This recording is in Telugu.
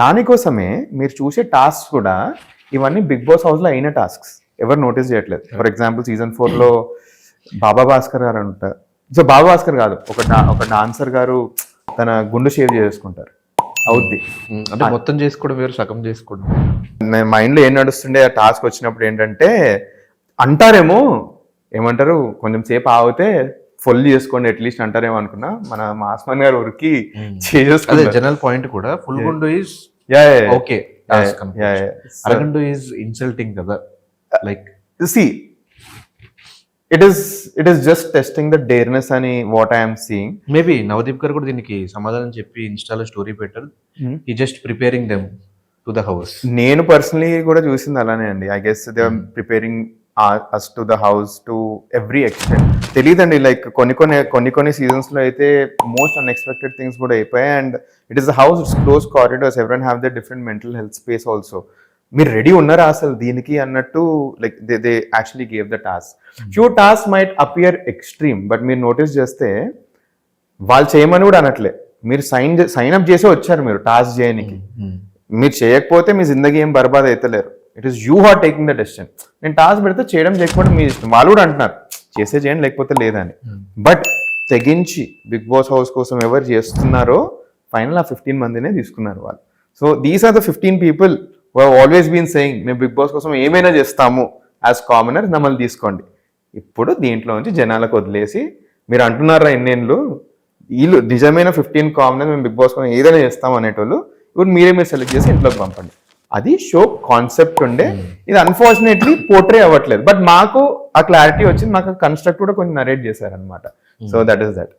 దానికోసమే మీరు చూసే టాస్క్ కూడా ఇవన్నీ బిగ్ బాస్ హౌస్ లో అయిన టాస్క్స్, ఎవరు నోటీస్ చేయట్లేదు. ఫర్ ఎగ్జాంపుల్ సీజన్ 4 లో బాబా భాస్కర్ గారు అంటారు. సో బాబా భాస్కర్ కాదు, ఒక డాన్సర్ గారు తన గుండు షేవ్ చేసుకుంటారు, అవుద్ది. అంటే మొత్తం చేసుకోవడం వేరు, సగం చేసుకోవడం. నేను మైండ్ లో ఏం నడుస్తుండే ఆ టాస్క్ వచ్చినప్పుడు ఏంటంటే, అంటారేమో ఏమంటారు, కొంచెం సేపు ఆగితే ఫుల్ చేసుకోండి అట్లీస్ట్ అంటారేమో అనుకున్నా. మన మాస్మన్ గారు ఉరికి చేసుకుంటారు. జనరల్ పాయింట్ కూడా ఫుల్ గుండు ఈజ్ ఓకే, అరగండు ఈజ్ ఇన్సల్టింగ్ కదా. Like see it is just testing the dareness అని what I'm seeing. Maybe Navdeep గారు కూడా దీనికి సమాధానం చెప్పి ఇన్స్టాలో స్టోరీ పెట్టారు. ఈ just preparing them to the house. నేను పర్సనలీ కూడా చూసింది అలానే అండి. I guess they are preparing us to the house to every extent. తెలియదండి, లైక్ కొన్ని సీజన్స్ లో అయితే మోస్ట్ అన్ఎక్స్పెక్టెడ్ థింగ్స్ కూడా అయిపోయాయి. And it is the house, it's close corridors, ఎవరైనా have the different mental health space also. మీరు రెడీ ఉన్నారా అసలు దీనికి అన్నట్టు, like they actually gave the task. Few task might appear extreme, but మీరు నోటీస్ చేస్తే వాళ్ళు చేయమని కూడా అనట్లే. మీరు సైన్ అప్ చేసే వచ్చారు మీరు టాస్క్ చేయడానికి. మీరు చేయకపోతే మీ జిందగీ ఏం బర్బాద్ అవుతలేరు. It is you are taking the decision. నేను టాస్క్ పెడితే చేయడం చేయకపోవడం మీ ఇష్టం. వాళ్ళు కూడా అంటున్నారు చేయండి లేకపోతే లేదని. బట్ తెగించి బిగ్ బాస్ హౌస్ కోసం ఎవరు చేస్తున్నారో ఫైనల్ ఆ 15 మందినే తీసుకున్నారు వాళ్ళు. So these are the 15 people who have always been saying మేము బిగ్ బాస్ కోసం ఏమైనా చేస్తాము యాజ్ కామనర్, మమ్మల్ని తీసుకోండి. ఇప్పుడు దీంట్లో నుంచి జనాలకు వదిలేసి మీరు అంటున్నారా ఎన్నేళ్ళు, వీళ్ళు నిజమైన 15 కామనర్ మేము బిగ్ బాస్ కోసం ఏదైనా చేస్తాం అనేటోళ్ళు ఇప్పుడు మీరు సెలెక్ట్ చేసి ఇంట్లోకి పంపండి. అది షో కాన్సెప్ట్ ఉండే. ఇది అన్ఫార్చునేట్లీ పోర్ట్రే అవ్వట్లేదు. బట్ మాకు ఆ క్లారిటీ వచ్చింది, మాకు కన్స్ట్రక్ట్ కూడా కొంచెం నరేట్ చేశారనమాట. So that is that.